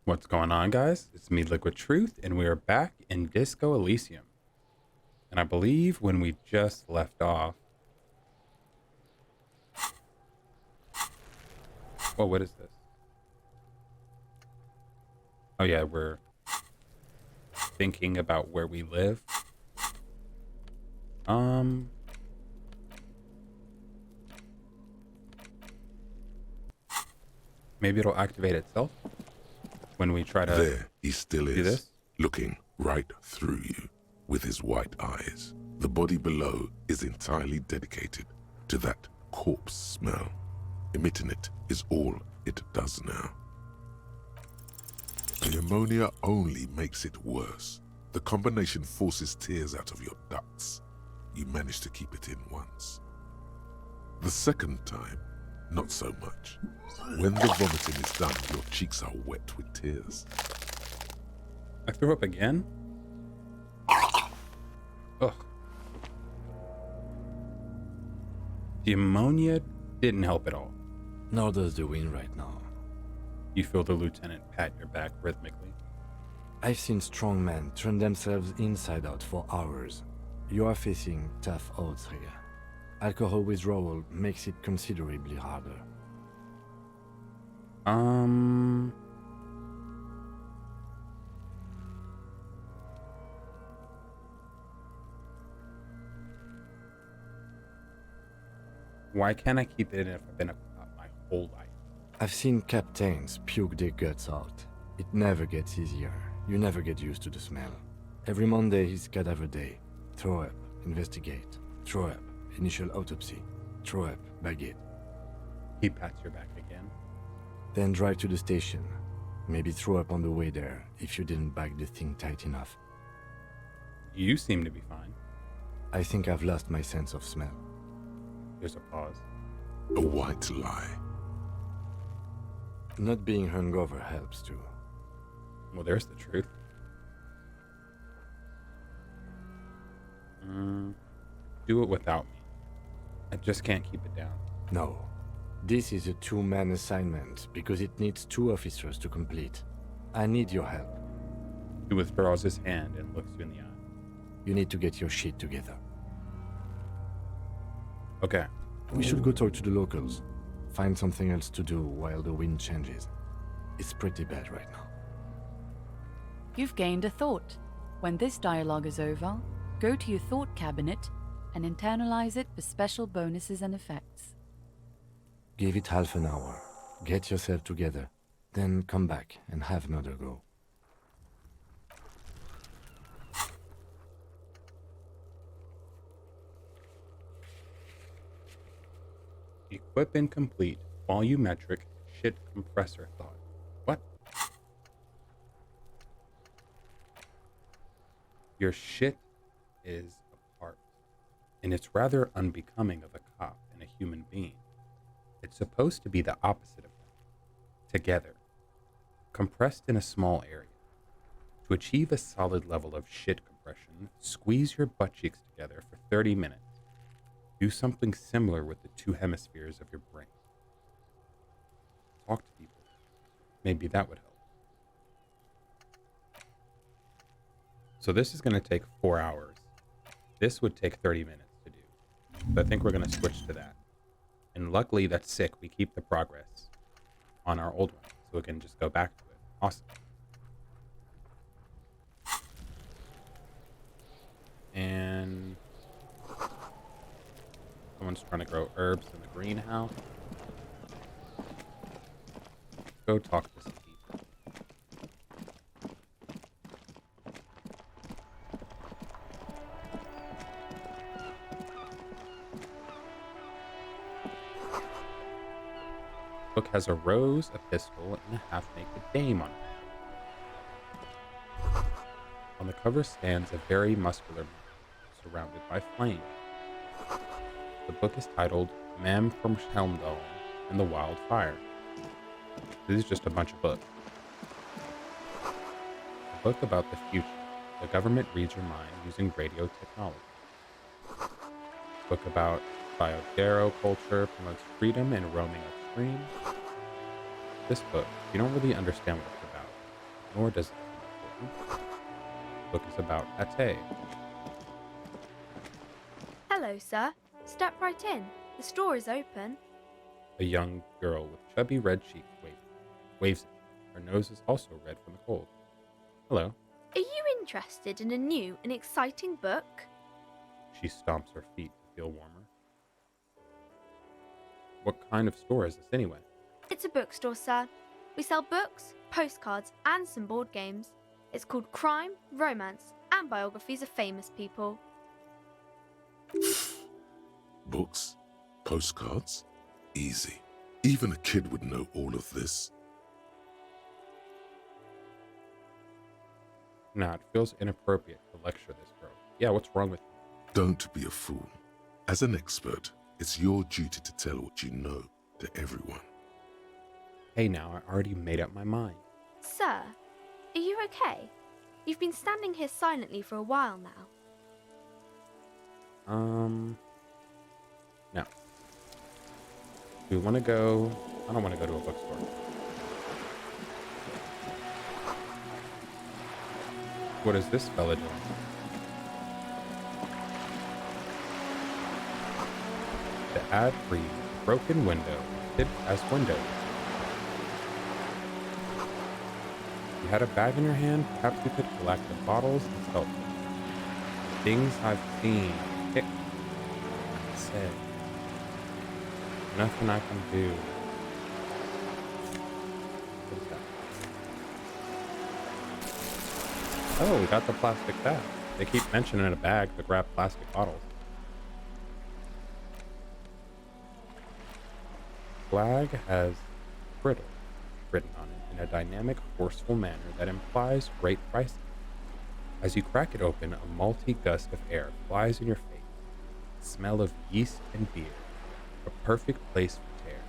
What's going on, guys? It's me, Liquid Truth, and we are back in Disco Elysium. And I believe when we just left off... Whoa, what is this? Oh yeah, we're thinking about where we live. Maybe it'll activate itself when we try to There he still do is, this. looking right through you with his white eyes. The body below is entirely dedicated to that corpse smell. Emitting it is all it does now. The ammonia only makes it worse. The combination forces tears out of your ducts. You manage to keep it in once. The second time, not so much. When the vomiting is done, your cheeks are wet with tears. I threw up again? Ugh. The ammonia didn't help at all. Nor does the wind right now. You feel the lieutenant pat your back rhythmically. I've seen strong men turn themselves inside out for hours. You are facing tough odds here. Alcohol withdrawal makes it considerably harder. Why can't I keep it in if I've been a cop my whole life? I've seen captains puke their guts out. It never gets easier. You never get used to the smell. Every Monday is cadaver day. Throw up, investigate. Throw up, initial autopsy. Throw up, bag it. He pats your back again. Then drive to the station. Maybe throw up on the way there if you didn't bag the thing tight enough. You seem to be fine. I think I've lost my sense of smell. There's a pause. A white lie. Not being hungover helps too. Well, there's the truth. Do it without me. I just can't keep it down. No. This is a two-man assignment because it needs 2 officers to complete. I need your help. He withdraws his hand and looks you in the eye. You need to get your shit together. Okay. We should go talk to the locals. Find something else to do while the wind changes. It's pretty bad right now. You've gained a thought. When this dialogue is over, go to your thought cabinet and internalize it for special bonuses and effects. Give it half an hour. Get yourself together. Then come back and have another go. Equip and complete volumetric shit compressor thought. What? Your shit is apart, and it's rather unbecoming of a cop and a human being. It's supposed to be the opposite of that. Together, compressed in a small area. To achieve a solid level of shit compression, squeeze your butt cheeks together for 30 minutes. Do something similar with the 2 hemispheres of your brain. Talk to people. Maybe that would help. So this is going to take 4 hours. This would take 30 minutes to do. So I think we're going to switch to that. And luckily, that's sick. We keep the progress on our old one, so we can just go back to it. Awesome. And someone's trying to grow herbs in the greenhouse. Go talk to some people. The book has a rose, a pistol, and a half-naked dame on it. On the cover stands a very muscular man, surrounded by flame. The book is titled Mam from Helmdall and the Wild Fire. This is just a bunch of books. A book about the future. The government reads your mind using radio technology. A book about Biodero culture promotes freedom and roaming upstream. This book, you don't really understand what it's about. nor does it seem important. The book is about Ate. Hello, sir. Step right in. The store is open. A young girl with chubby red cheeks waves at me. Her nose is also red from the cold. Hello. Are you interested in a new and exciting book? She stomps her feet to feel warmer. What kind of store is this anyway? It's a bookstore, sir. We sell books, postcards, and some board games. It's called Crime, Romance, and Biographies of Famous People. Books? Postcards? Easy. Even a kid would know all of this. Nah, it feels inappropriate to lecture this girl. Yeah, what's wrong with you? Don't be a fool. As an expert, it's your duty to tell what you know to everyone. Hey now, I already made up my mind. Sir, are you okay? You've been standing here silently for a while now. No. Do we want to go? I don't want to go to a bookstore. What is this fella doing? The ad reads, broken window, tipped as window. If you had a bag in your hand, perhaps you could collect the bottles and sell them. Things I've seen, picked, said. Nothing I can do. What is that? Oh, we got the plastic bag. They keep mentioning a bag to grab plastic bottles. Flag has brittle written on it in a dynamic, forceful manner that implies great pricing. As you crack it open, a malty gust of air flies in your face. Smell of yeast and beer. A perfect place for tear.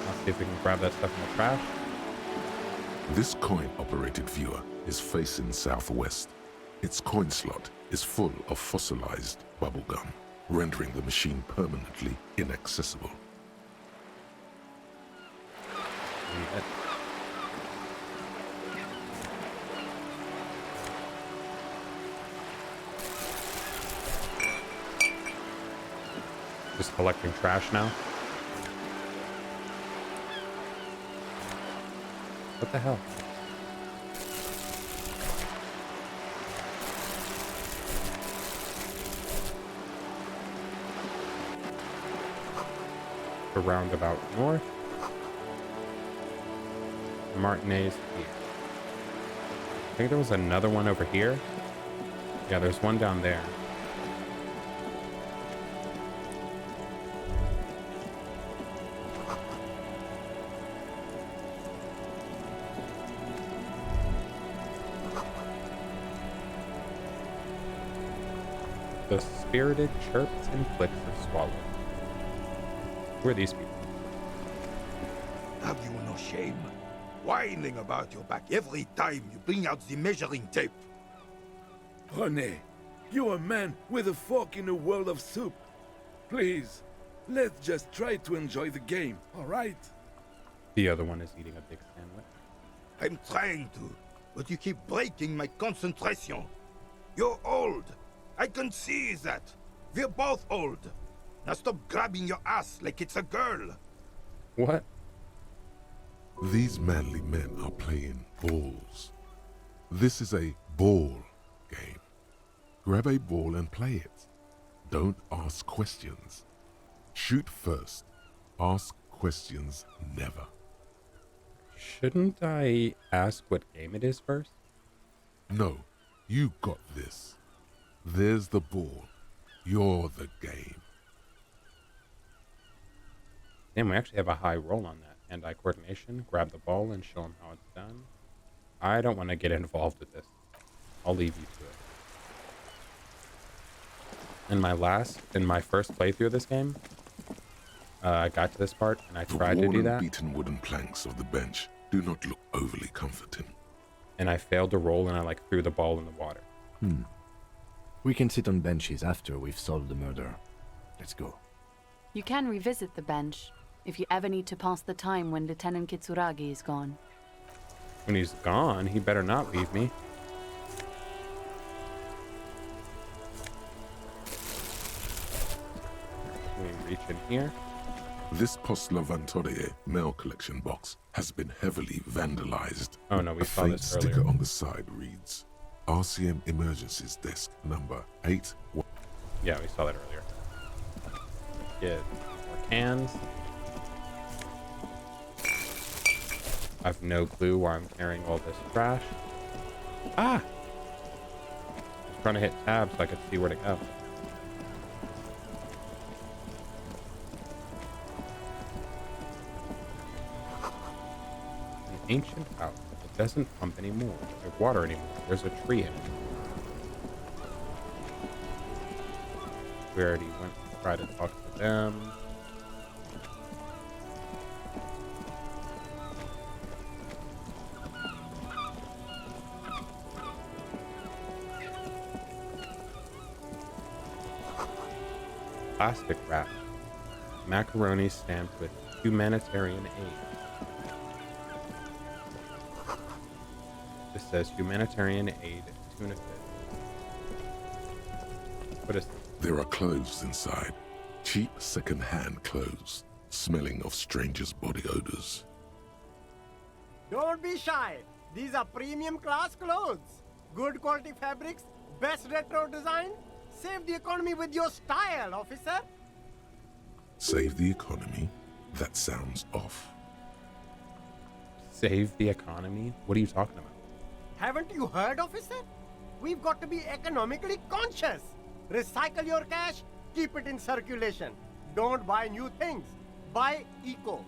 Let's see if we can grab that stuff in the trash. This coin-operated viewer is facing southwest. Its coin slot is full of fossilized bubblegum, rendering the machine permanently inaccessible. And just collecting trash now. What the hell? The roundabout north. Martinez here. I think there was another one over here. Yeah, there's one down there. The spirited chirps and clicks of swallow. Who are these people? Have you no shame? Whining about your back every time you bring out the measuring tape. René, you're a man with a fork in a world of soup. Please, let's just try to enjoy the game, all right? The other one is eating a big sandwich. I'm trying to, but you keep breaking my concentration. You're old. I can see that. We're both old. Now stop grabbing your ass like it's a girl. What? These manly men are playing balls. This is a ball game. Grab a ball and play it. Don't ask questions. Shoot first. Ask questions never. Shouldn't I ask what game it is first? No, you got this. There's the ball. You're the game. Damn, we actually have a high roll on that. Hand-eye coordination, grab the ball and show them how it's done. I don't want to get involved with this. I'll leave you to it. In my first playthrough of this game, I got to this part and I tried to do that. The beaten wooden planks of the bench do not look overly comforting. And I failed to roll and I threw the ball in the water. We can sit on benches after we've solved the murder. Let's go. You can revisit the bench if you ever need to pass the time when Lieutenant Kitsuragi is gone. When he's gone, he better not leave me. Can we reach in here? This Post Lavantore mail collection box has been heavily vandalized. Oh no, we A saw faint this sticker earlier. on the side reads, RCM Emergencies Desk number 8. Yeah, we saw that earlier. Get more cans. I have no clue why I'm carrying all this trash. Ah! I was trying to hit tab so I could see where to go. An ancient house. It doesn't pump anymore. There's water anymore. There's a tree in it. We already went to try to talk to them. Plastic wrap. Macaroni stamped with humanitarian aid. This says humanitarian aid tuna fish. What is this? There are clothes inside. Cheap second-hand clothes, smelling of strangers' body odors. Don't be shy. These are premium class clothes. Good quality fabrics, best retro design. Save the economy with your style, officer. Save the economy? That sounds off. Save the economy? What are you talking about? Haven't you heard, officer? We've got to be economically conscious. Recycle your cash, keep it in circulation. Don't buy new things. Buy eco.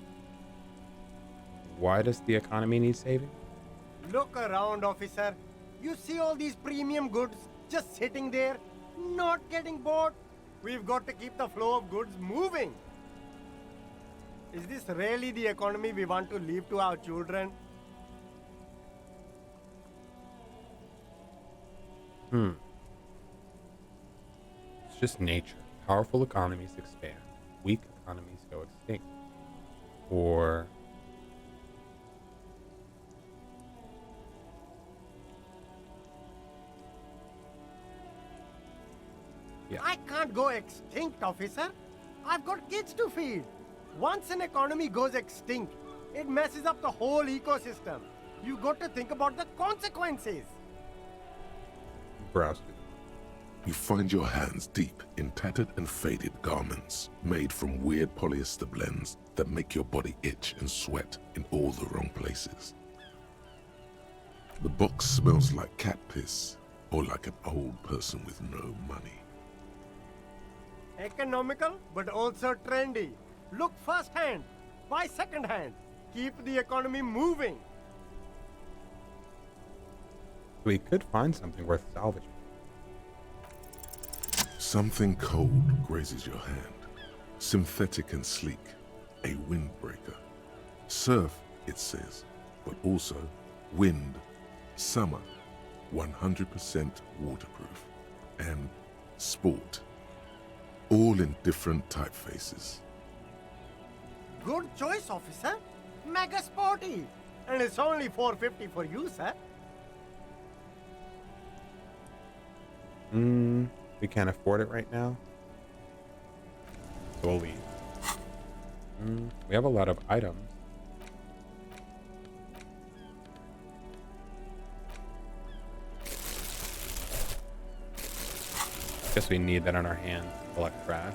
Why does the economy need saving? Look around, officer. You see all these premium goods just sitting there, not getting bought. We've got to keep the flow of goods moving. Is this really the economy we want to leave to our children? It's just nature. Powerful economies expand. Weak economies go extinct. Or yeah. I can't go extinct, officer. I've got kids to feed. Once an economy goes extinct, it messes up the whole ecosystem. You got to think about the consequences. Browse through them. You find your hands deep in tattered and faded garments made from weird polyester blends that make your body itch and sweat in all the wrong places. The box smells like cat piss or like an old person with no money. Economical, but also trendy. Look first hand, buy second hand. Keep the economy moving. We could find something worth salvaging. Something cold grazes your hand. Synthetic and sleek. A windbreaker. Surf, it says, but also wind, summer, 100% waterproof, and sport. All in different typefaces. Good choice, officer. Mega sporty. And it's only $4.50 for you, sir. We can't afford it right now. So we'll leave. We have a lot of items. Guess we need that on our hands to collect trash.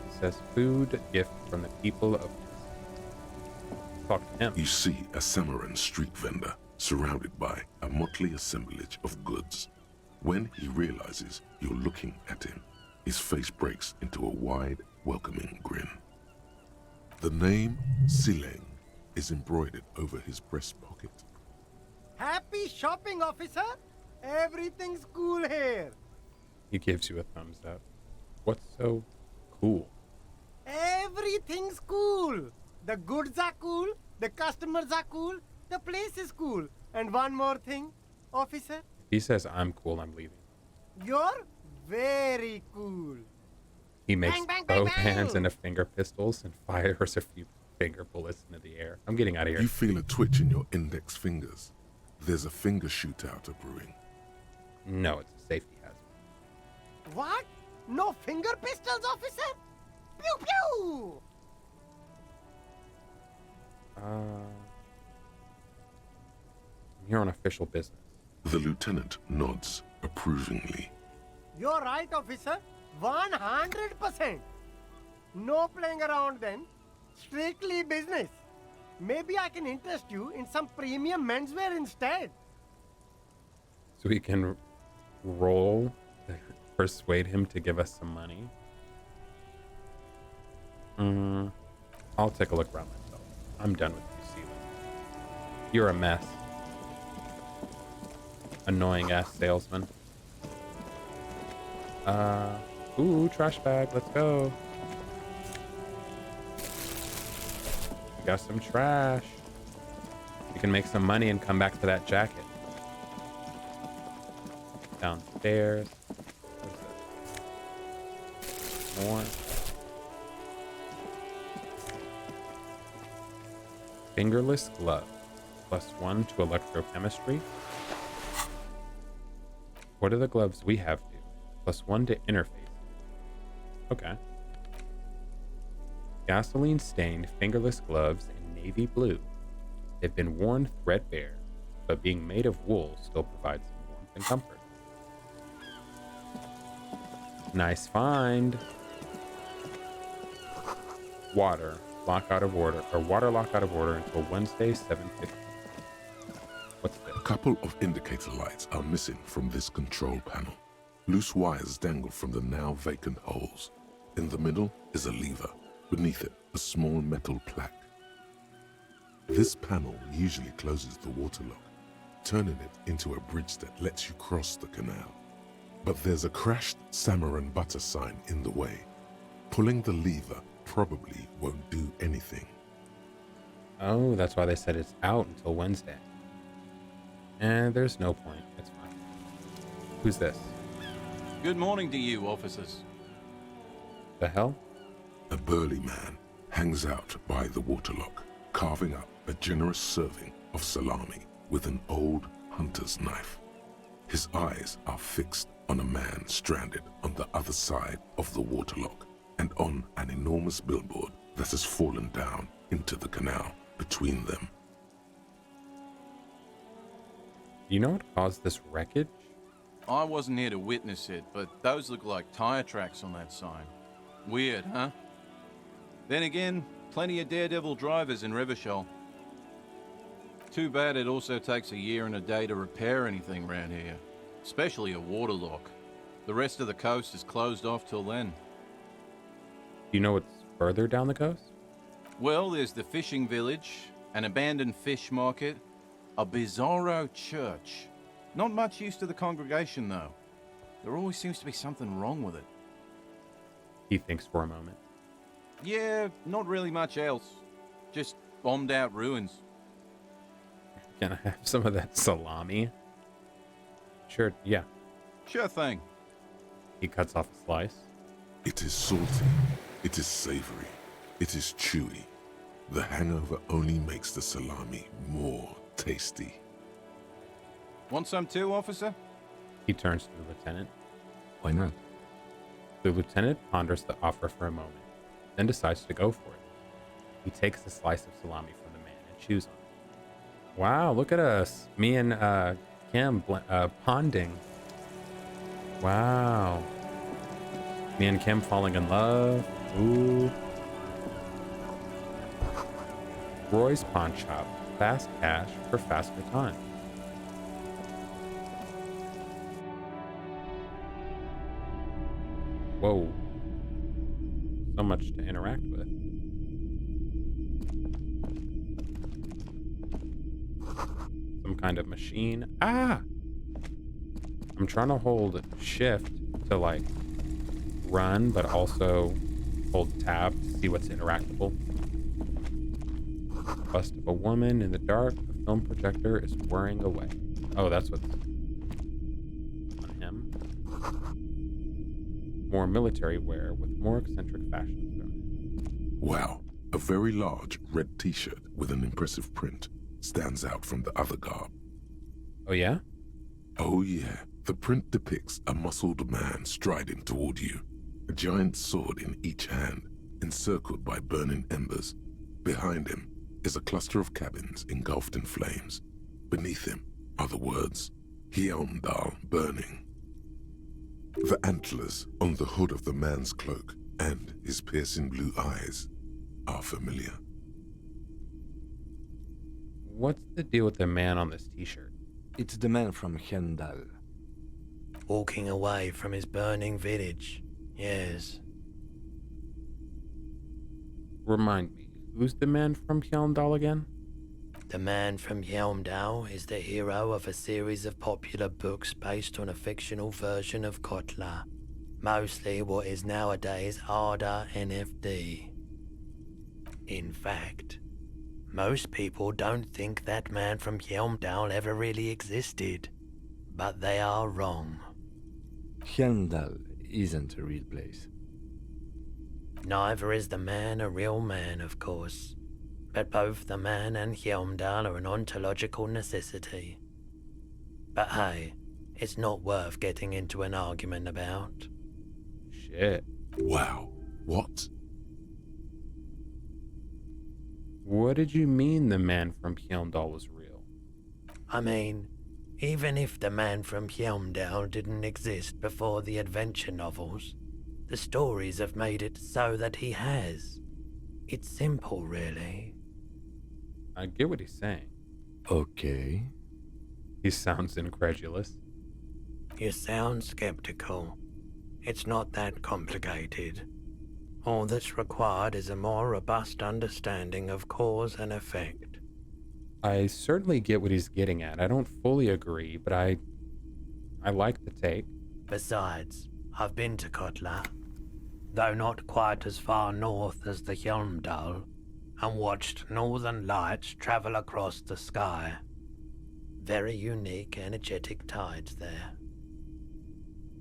It says food gift from the people of. Talk to him. You see a Samaran street vendor surrounded by a motley assemblage of goods. When he realizes you're looking at him, his face breaks into a wide, welcoming grin. The name Sileng is embroidered over his breast pocket. Happy shopping, officer. Everything's cool here. He gives you a thumbs up. What's so cool? Everything's cool. The goods are cool, the customers are cool, the place is cool. And one more thing, officer. If he says I'm cool, I'm leaving. You're very cool. He makes Bang, bang, bang, both hands bang. into finger pistols and fires a few finger bullets into the air. I'm getting out of here. You feel a twitch in your index fingers. There's a finger shootout brewing. No, it's a safety hazard. What? No finger pistols, officer? Pew pew! I'm here on official business. The lieutenant nods approvingly. You're right, officer. 100%. No playing around then. Strictly business. Maybe I can interest you in some premium menswear instead. So we can roll to persuade him to give us some money. I'll take a look around myself. I'm done with you, Sealand. You're a mess. Annoying ass salesman. Ooh, trash bag. Let's go. We got some trash. You can make some money and come back to that jacket. Downstairs. What is this? More. Fingerless glove. +1 to electrochemistry. What do the gloves we have do? +1 to interface. Okay. Gasoline stained fingerless gloves in navy blue. They've been worn threadbare, but being made of wool still provides some warmth and comfort. Nice find. Water lock out of order, or water lock out of order until Wednesday, 7:50. What's this? A couple of indicator lights are missing from this control panel. Loose wires dangle from the now vacant holes. In the middle is a lever. Beneath it, a small metal plaque. This panel usually closes the water lock, turning it into a bridge that lets you cross the canal. But there's a crashed salmon and butter sign in the way. Pulling the lever probably won't do anything. Oh, that's why they said it's out until Wednesday. And there's no point. It's fine. Who's this? Good morning to you, officers. The hell? A burly man hangs out by the waterlock, carving up a generous serving of salami with an old hunter's knife. His eyes are fixed on a man stranded on the other side of the waterlock and on an enormous billboard that has fallen down into the canal between them. Do you know what caused this wreckage? I wasn't here to witness it, but those look like tire tracks on that sign. Weird, huh? Then again, plenty of daredevil drivers in Revachol. Too bad it also takes a year and a day to repair anything around here, especially a waterlock. The rest of the coast is closed off till then. Do you know what's further down the coast? Well, there's the fishing village, an abandoned fish market, a bizarro church. Not much use to the congregation, though. There always seems to be something wrong with it. He thinks for a moment. Yeah, not really much else. Just bombed out ruins. Can I have some of that salami? Sure, yeah. Sure thing. He cuts off a slice. It is salty, it is savory, it is chewy. The hangover only makes the salami more tasty. Want some too, officer? He turns to the lieutenant. Why not? The lieutenant ponders the offer for a moment, then decides to go for it. He takes a slice of salami from the man and chews on it. Wow, look at us. Me and Cam ponding. Wow. Me and Kim falling in love. Ooh. Roy's Pawn Shop. Fast cash for faster time. Whoa. So much to interact with. Some kind of machine. Ah! I'm trying to hold shift to like run, but also hold tab to see what's interactable. Bust of a woman in the dark. The film projector is whirring away. Oh, that's what's on him. More military wear with more eccentric fashions thrown in. Wow, a very large red t-shirt with an impressive print stands out from the other garb. Oh yeah? Oh yeah, the print depicts a muscled man striding toward you, a giant sword in each hand, encircled by burning embers. Behind him is a cluster of cabins engulfed in flames. Beneath him are the words, Hjelmdal burning. The antlers on the hood of the man's cloak and his piercing blue eyes are familiar. What's the deal with the man on this t-shirt? It's the man from Hjelmdal. Walking away from his burning village. Yes. Remind me, who's the man from Hjelmdal again? The man from Hjelmdal is the hero of a series of popular books based on a fictional version of Kotla, mostly what is nowadays Arda NFD. In fact, most people don't think that man from Hjelmdal ever really existed, but they are wrong. Hjelmdal isn't a real place. Neither is the man a real man, of course. But both the man and Hjelmdal are an ontological necessity. But hey, it's not worth getting into an argument about. Shit. Wow, what? What did you mean the man from Hjelmdal was real? I mean, even if the man from Hjelmdal didn't exist before the adventure novels, the stories have made it so that he has. It's simple, really. I get what he's saying. Okay. He sounds incredulous. You sound skeptical. It's not that complicated. All that's required is a more robust understanding of cause and effect. I certainly get what he's getting at. I don't fully agree, but I like the take. Besides, I've been to Kotla, though not quite as far north as the Hjelmdal, and watched northern lights travel across the sky. Very unique, energetic tides there.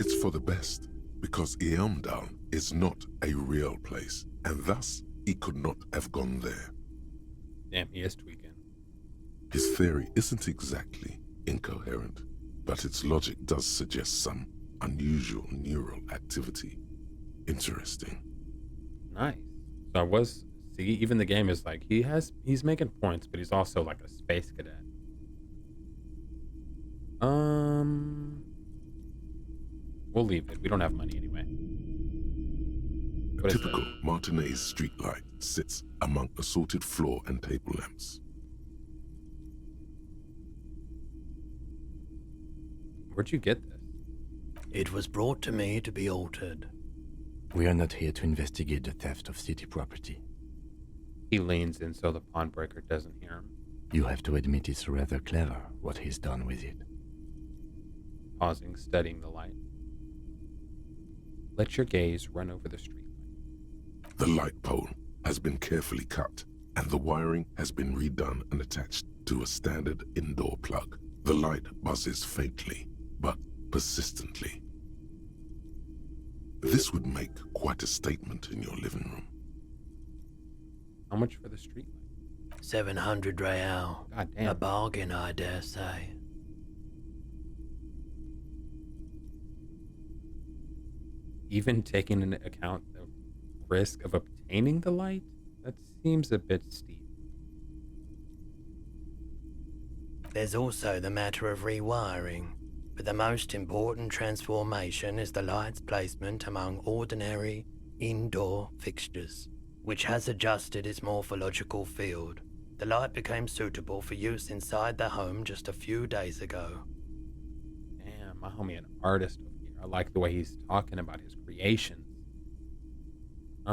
It's for the best, because Hjelmdal is not a real place, and thus he could not have gone there. Damn, he is tweaking. His theory isn't exactly incoherent, but its logic does suggest some unusual neural activity. Interesting. Nice. So see, even the game is like, he's making points, but he's also like a space cadet. We'll leave it. We don't have money anyway. A What is typical it? Martinez streetlight sits among assorted floor and table lamps. Where'd you get this? It was brought to me to be altered. We are not here to investigate the theft of city property. He leans in so the pawnbreaker doesn't hear him. You have to admit it's rather clever what he's done with it. Pausing, studying the light. Let your gaze run over the street. The light pole has been carefully cut, and the wiring has been redone and attached to a standard indoor plug. The light buzzes faintly, but persistently. This would make quite a statement in your living room. How much for the street light? 700 real. God damn. A bargain, I dare say. Even taking into account the risk of obtaining the light? That seems a bit steep. There's also the matter of rewiring, but the most important transformation is the light's placement among ordinary indoor fixtures, which has adjusted its morphological field. The light became suitable for use inside the home just a few days ago. Damn, my homie an artist over here. I like the way he's talking about his creations. I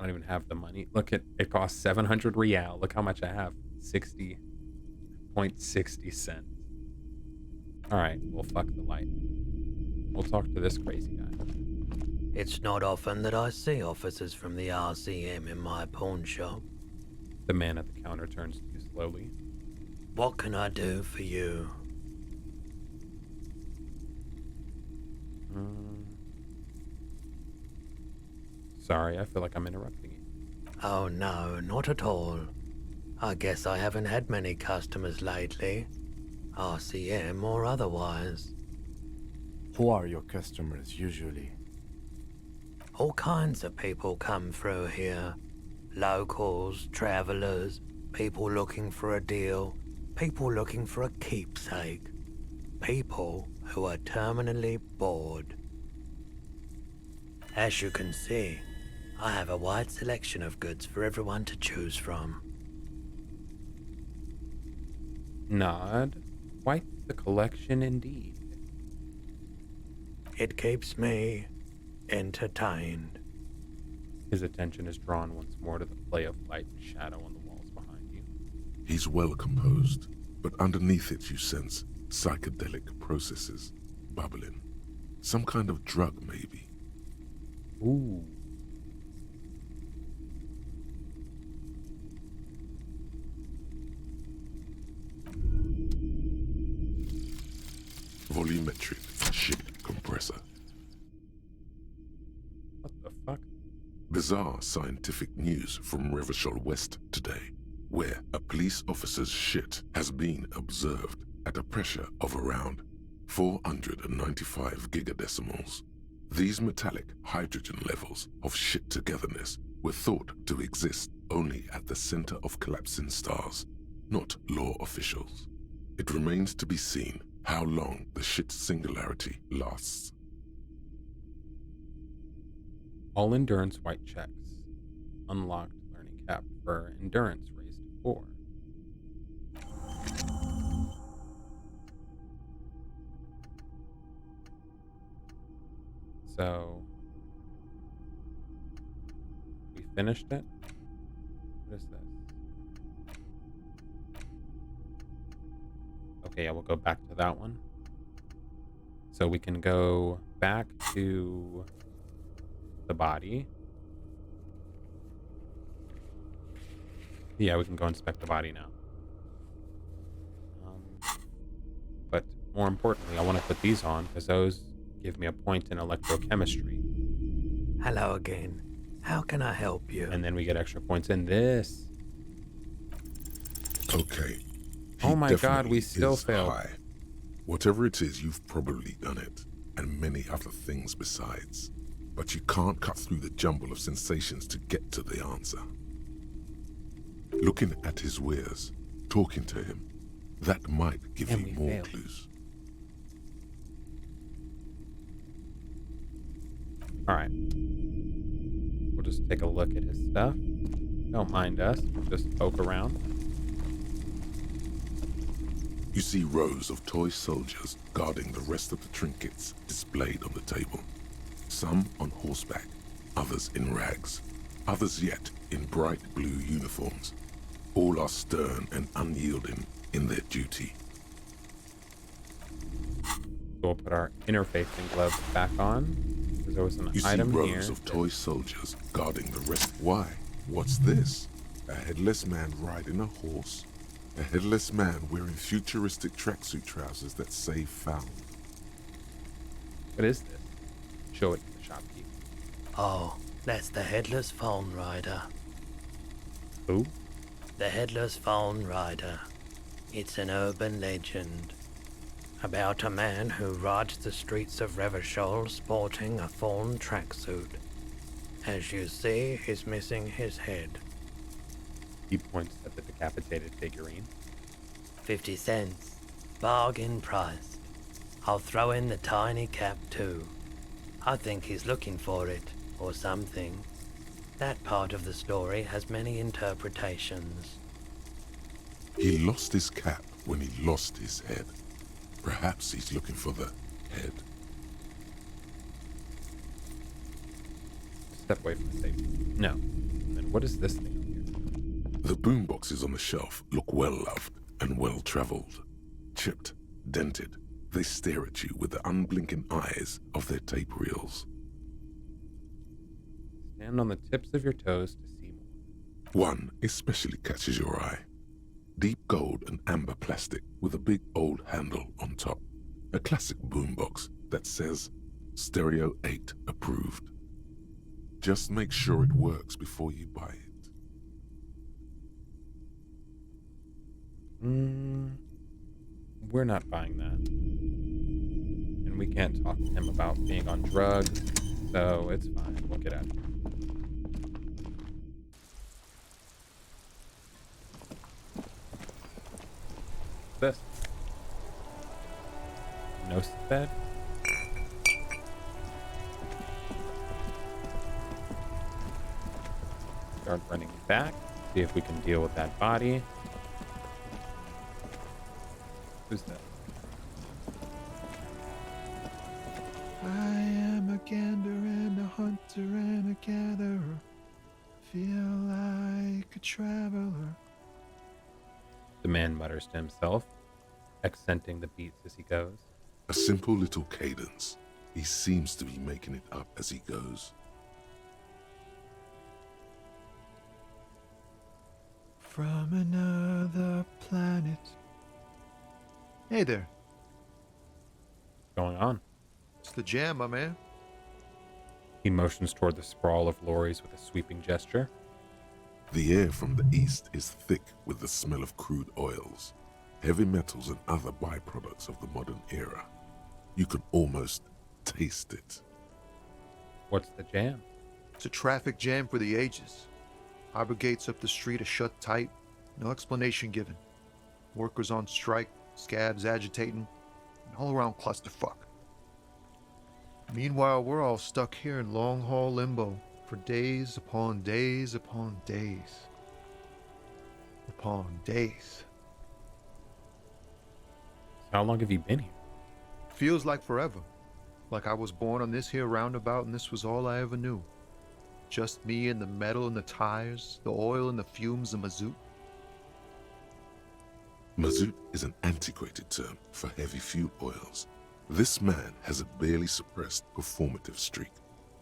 don't even have the money. Look, it costs 700 real. Look how much I have. 60.60 cents. Alright, well, fuck the light. We'll talk to this crazy guy. It's not often that I see officers from the RCM in my pawn shop. The man at the counter turns to you slowly. What can I do for you? Sorry, I feel like I'm interrupting you. Oh no, not at all. I guess I haven't had many customers lately. RCM or otherwise. Who are your customers usually? All kinds of people come through here. Locals, travelers, people looking for a deal, people looking for a keepsake. People who are terminally bored. As you can see, I have a wide selection of goods for everyone to choose from. Nod. Quite the collection indeed. It keeps me entertained. His attention is drawn once more to the play of light and shadow on the walls behind you. He's well composed, but underneath it you sense psychedelic processes bubbling. Some kind of drug, maybe. Ooh. Volumetric ship compressor. What the fuck? Bizarre scientific news from Revachol West today, where a police officer's shit has been observed at a pressure of around 495 gigadecimals. These metallic hydrogen levels of shit togetherness were thought to exist only at the center of collapsing stars, not law officials. It remains to be seen how long the shit singularity lasts. All endurance white checks. Unlocked learning cap for endurance raised to 4. So we finished it. What is this? Okay, yeah, we'll go back to that one. So we can go back to the body. Yeah, we can go inspect the body now. But more importantly, I want to put these on because those give me a point in electrochemistry. Hello again. How can I help you? And then we get extra points in this. Okay. Oh my god, definitely we still is failed. high. Whatever it is, you've probably done it, and many other things besides. But you can't cut through the jumble of sensations to get to the answer. Looking at his wares, talking to him, that might give And you we more failed. clues. Alright. We'll just take a look at his stuff. Don't mind us. Just poke around. You see rows of toy soldiers guarding the rest of the trinkets displayed on the table. Some on horseback, others in rags, others yet in bright blue uniforms. All are stern and unyielding in their duty. We'll put our interfacing gloves back on. Because there was an You see item rows here. of toy soldiers guarding the rest. Why? What's this? A headless man riding a horse? A headless man wearing futuristic tracksuit trousers that say found. What is this? Show it to the shopkeeper. Oh, that's the Headless Phone Rider. Who? The Headless Phone Rider. It's an urban legend about a man who rides the streets of Revachol sporting a fawn tracksuit. As you see, he's missing his head. He points at the decapitated figurine. 50 cents. Bargain priced. I'll throw in the tiny cap too. I think he's looking for it, or something. That part of the story has many interpretations. He lost his cap when he lost his head. Perhaps he's looking for the head. Step away from the safe. No. And then what is this thing up here? The boomboxes on the shelf look well-loved and well-traveled. Chipped, dented, they stare at you with the unblinking eyes of their tape reels. Stand on the tips of your toes to see more. One especially catches your eye. Deep gold and amber plastic with a big old handle on top. A classic boombox that says Stereo 8 approved. Just make sure it works before you buy it. We're not buying that. And we can't talk to him about being on drugs, so it's fine. We'll get out of here. This. No bed. Start running back. See if we can deal with that body. Who's that? I am a gander and a hunter and a gatherer. Feel like a traveler. The man mutters to himself, accenting the beats as he goes. A simple little cadence. He seems to be making it up as he goes. From another planet. Hey there. What's going on? It's the jam, my man. He motions toward the sprawl of lorries with a sweeping gesture. The air from the east is thick with the smell of crude oils, heavy metals and other byproducts of the modern era. You can almost taste it. What's the jam? It's a traffic jam for the ages. Harbor gates up the street are shut tight. No explanation given. Workers on strike, scabs agitating, an all-around clusterfuck. Meanwhile, we're all stuck here in long-haul limbo for days upon days upon days. Upon days. How long have you been here? Feels like forever. Like I was born on this here roundabout and this was all I ever knew. Just me and the metal and the tires, the oil and the fumes of mazout. Mazout is an antiquated term for heavy fuel oils. This man has a barely suppressed performative streak,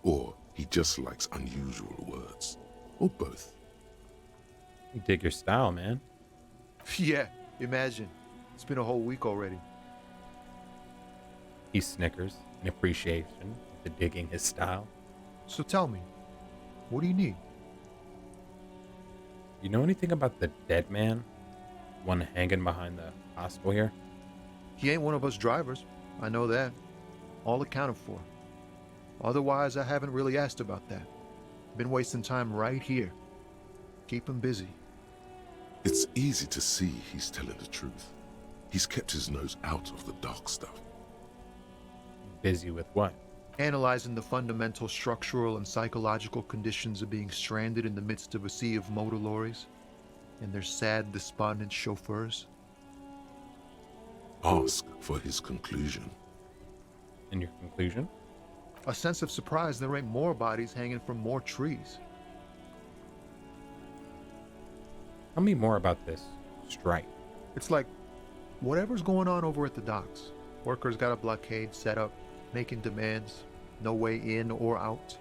or he just likes unusual words, or both. You dig your style, man. Yeah, imagine. It's been a whole week already. He snickers in appreciation of the digging his style. So tell me, what do you need? You know anything about the dead man? One hanging behind the hospital here? He ain't one of us drivers. I know that. All accounted for. Otherwise, I haven't really asked about that. Been wasting time right here. Keep him busy. It's easy to see he's telling the truth. He's kept his nose out of the dark stuff. Busy with what? Analyzing the fundamental structural and psychological conditions of being stranded in the midst of a sea of motor lorries and their sad, despondent chauffeurs. Ask for his conclusion. And your conclusion? A sense of surprise there ain't more bodies hanging from more trees. Tell me more about this strike. It's like whatever's going on over at the docks. Workers got a blockade set up, making demands, no way in or out.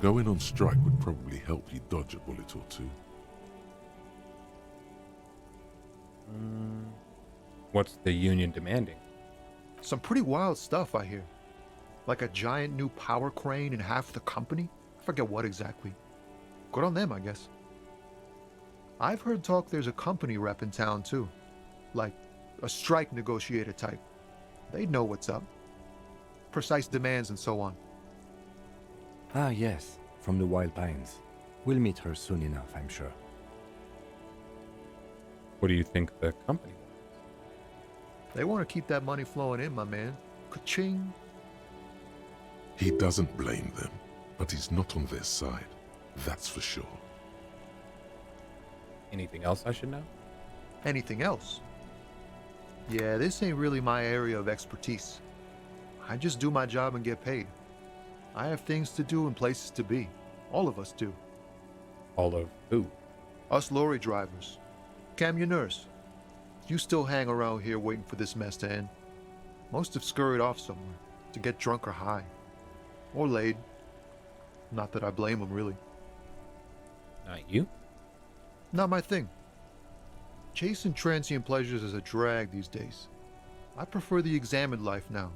Going on strike would probably help you dodge a bullet or two. What's the union demanding? Some pretty wild stuff, I hear. Like a giant new power crane in half the company? I forget what exactly. Good on them, I guess. I've heard talk there's a company rep in town, too. Like a strike negotiator type. They'd know what's up. Precise demands and so on. Ah, yes, from the Wild Pines. We'll meet her soon enough, I'm sure. What do you think the company wants? They want to keep that money flowing in, my man. Ka-ching. He doesn't blame them, but he's not on their side. That's for sure. Anything else I should know? Anything else? Yeah, this ain't really my area of expertise. I just do my job and get paid. I have things to do and places to be. All of us do. All of who? Us lorry drivers. Camionneurs. You still hang around here waiting for this mess to end. Most have scurried off somewhere to get drunk or high. Or laid. Not that I blame them, really. Not you? Not my thing. Chasing transient pleasures is a drag these days. I prefer the examined life now.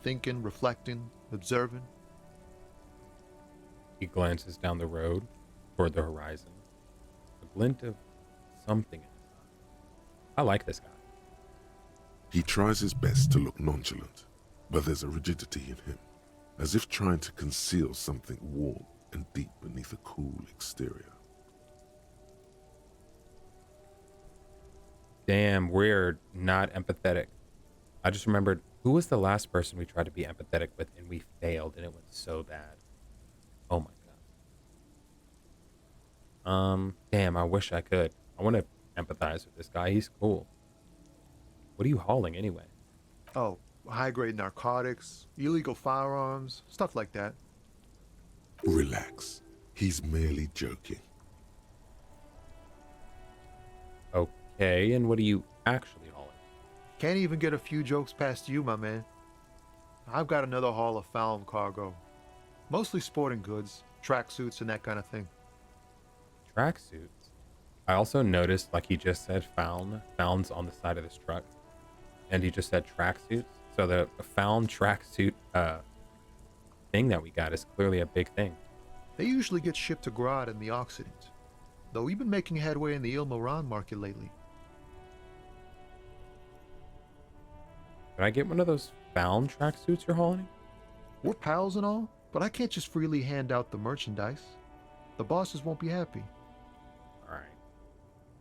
thinking, reflecting, observing. He glances down the road toward the horizon, a glint of something in his eye. I like this guy. He tries his best to look nonchalant, but there's a rigidity in him, as if trying to conceal something warm and deep beneath a cool exterior. Damn, we're not empathetic. I just remembered, who was the last person we tried to be empathetic with and we failed and it went so bad? Oh my god. Damn, I wish I could. I want to empathize with this guy. He's cool. What are you hauling anyway? Oh, high-grade narcotics, illegal firearms, stuff like that. Relax. He's merely joking. Okay, and what are you actually hauling? Can't even get a few jokes past you, my man. I've got another haul of found cargo. Mostly sporting goods, tracksuits, and that kind of thing. Tracksuits? I also noticed, like he just said, found's on the side of this truck. And he just said tracksuits. So the found tracksuit thing that we got is clearly a big thing. They usually get shipped to Grodd in the Occident, though we've been making headway in the Il Moran market lately. Can I get one of those found tracksuits you're hauling? We're pals and all, but I can't just freely hand out the merchandise. The bosses won't be happy. Alright.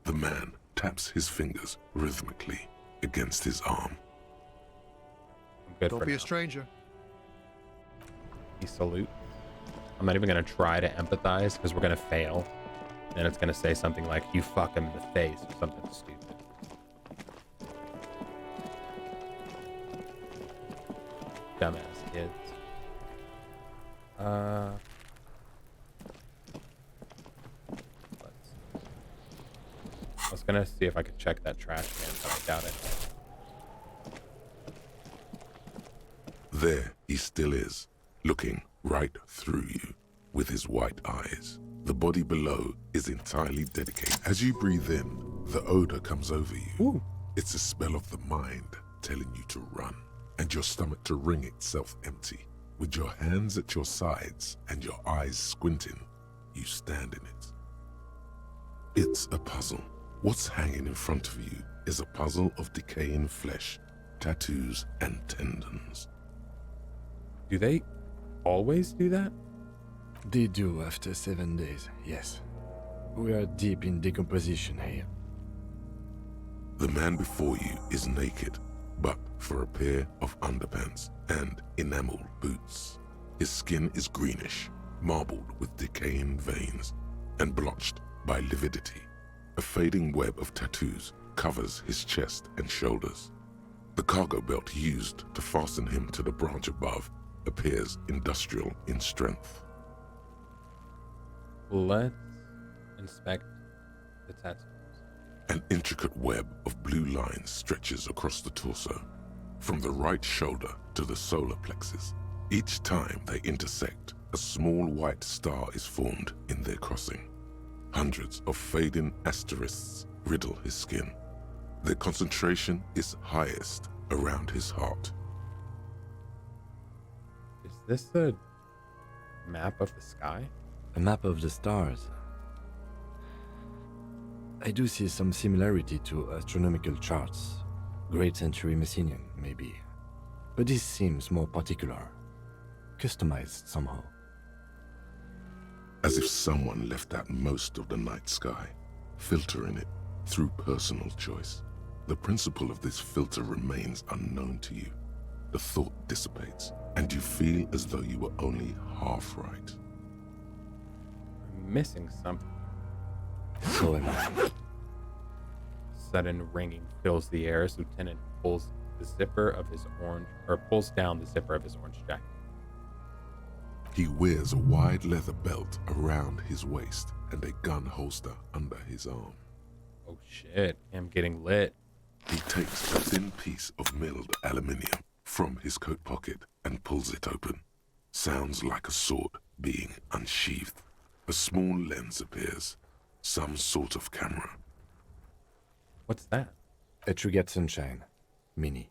The man taps his fingers rhythmically against his arm. I'm good Don't for be now. a stranger. He salutes. I'm not even going to try to empathize because we're going to fail. And it's going to say something like, you fuck him in the face or something stupid. Dumbass kids. I was going to see if I could check that trash can, but I doubt it. There he still is, looking right through you with his white eyes. The body below is entirely dedicated. As you breathe in, the odor comes over you. Ooh. It's a smell of the mind telling you to run, and your stomach to wring itself empty. With your hands at your sides and your eyes squinting, you stand in it. It's a puzzle. What's hanging in front of you is a puzzle of decaying flesh, tattoos, and tendons. Do they always do that? They do after 7 days, yes. We are deep in decomposition here. The man before you is naked, but for a pair of underpants and enameled boots. His skin is greenish, marbled with decaying veins, and blotched by lividity. A fading web of tattoos covers his chest and shoulders. The cargo belt used to fasten him to the branch above appears industrial in strength. Let's inspect the tattoos. An intricate web of blue lines stretches across the torso, from the right shoulder to the solar plexus. Each time they intersect, a small white star is formed in their crossing. Hundreds of fading asterisks riddle his skin. Their concentration is highest around his heart. Is this a map of the sky? A map of the stars. I do see some similarity to astronomical charts. Great Century Messinian, maybe. But this seems more particular. Customized somehow. As if someone left out most of the night sky, filtering it through personal choice. The principle of this filter remains unknown to you. The thought dissipates, and you feel as though you were only half right. I'm missing something. So am I. Sudden ringing fills the air as Lieutenant pulls down the zipper of his orange jacket. He wears a wide leather belt around his waist and a gun holster under his arm. Oh shit, I'm getting lit. He takes a thin piece of milled aluminium from his coat pocket and pulls it open. Sounds like a sword being unsheathed. A small lens appears. Some sort of camera. What's that? A Trigger Sunshine. Mini.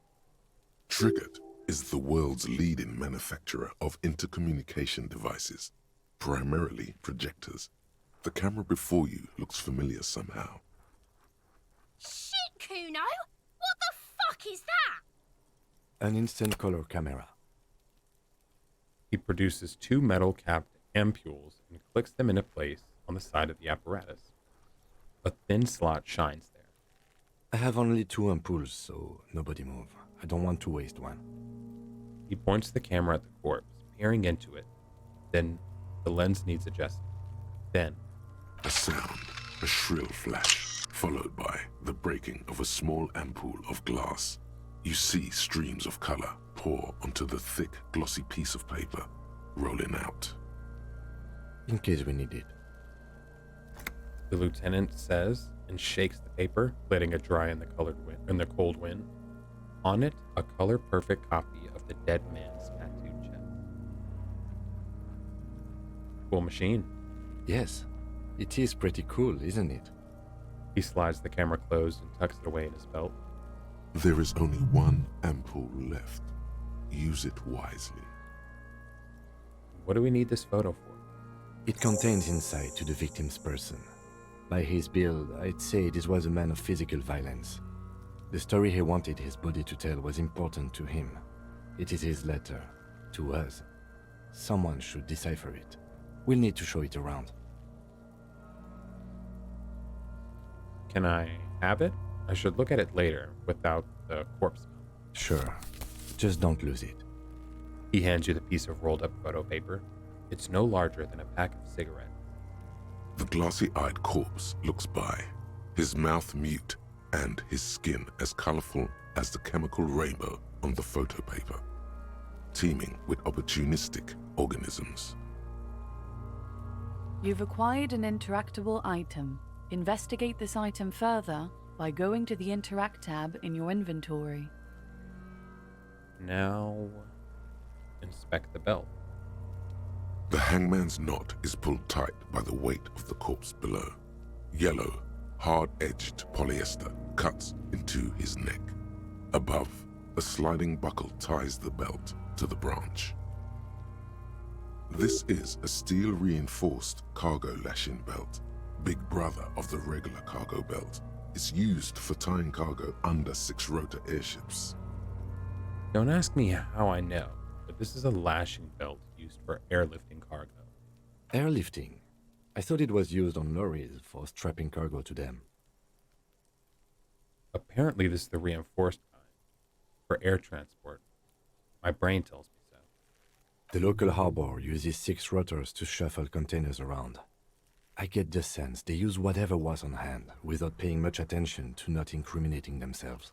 Triggered is the world's leading manufacturer of intercommunication devices, primarily projectors. The camera before you looks familiar somehow. Shit, Kuno! What the fuck is that? An instant color camera. He produces two metal-capped ampules and clicks them into place on the side of the apparatus. A thin slot shines there. I have only 2 ampoules, so nobody move. I don't want to waste one. He points the camera at the corpse, peering into it. Then the lens needs adjusting. Then A sound, a shrill flash, followed by the breaking of a small ampoule of glass. You see streams of color pour onto the thick, glossy piece of paper, rolling out. In case we need it. the lieutenant says and shakes the paper, letting it dry in the cold wind. On it, a color-perfect copy of the dead man's tattooed chest. Cool machine. Yes, it is pretty cool, isn't it? He slides the camera closed and tucks it away in his belt. There is only one ampoule left. Use it wisely. What do we need this photo for? It contains insight to the victim's person. By his build, I'd say this was a man of physical violence. The story he wanted his body to tell was important to him. It is his letter to us. Someone should decipher it. We'll need to show it around. Can I have it? I should look at it later without the corpse smell. Sure. Just don't lose it. He hands you the piece of rolled up photo paper. It's no larger than a pack of cigarettes. The glossy-eyed corpse looks by, his mouth mute and his skin as colorful as the chemical rainbow on the photo paper, teeming with opportunistic organisms. You've acquired an interactable item. Investigate this item further by going to the Interact tab in your inventory. Now, inspect the belt. The hangman's knot is pulled tight by the weight of the corpse below. Yellow, hard-edged polyester cuts into his neck. Above, a sliding buckle ties the belt to the branch. This is a steel-reinforced cargo lashing belt, big brother of the regular cargo belt. It's used for tying cargo under 6-rotor airships. Don't ask me how I know, but this is a lashing belt used for airlifting cargo. Airlifting? I thought it was used on lorries for strapping cargo to them. Apparently this is the reinforced kind, for air transport. My brain tells me so. The local harbor uses 6 rotors to shuffle containers around. I get the sense they use whatever was on hand without paying much attention to not incriminating themselves.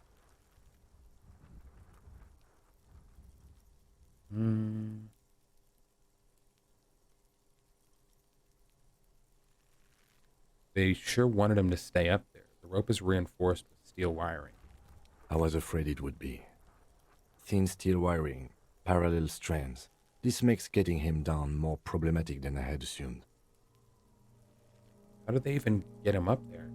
They sure wanted him to stay up there. The rope is reinforced with steel wiring. I was afraid it would be. Thin steel wiring, parallel strands. This makes getting him down more problematic than I had assumed. How did they even get him up there?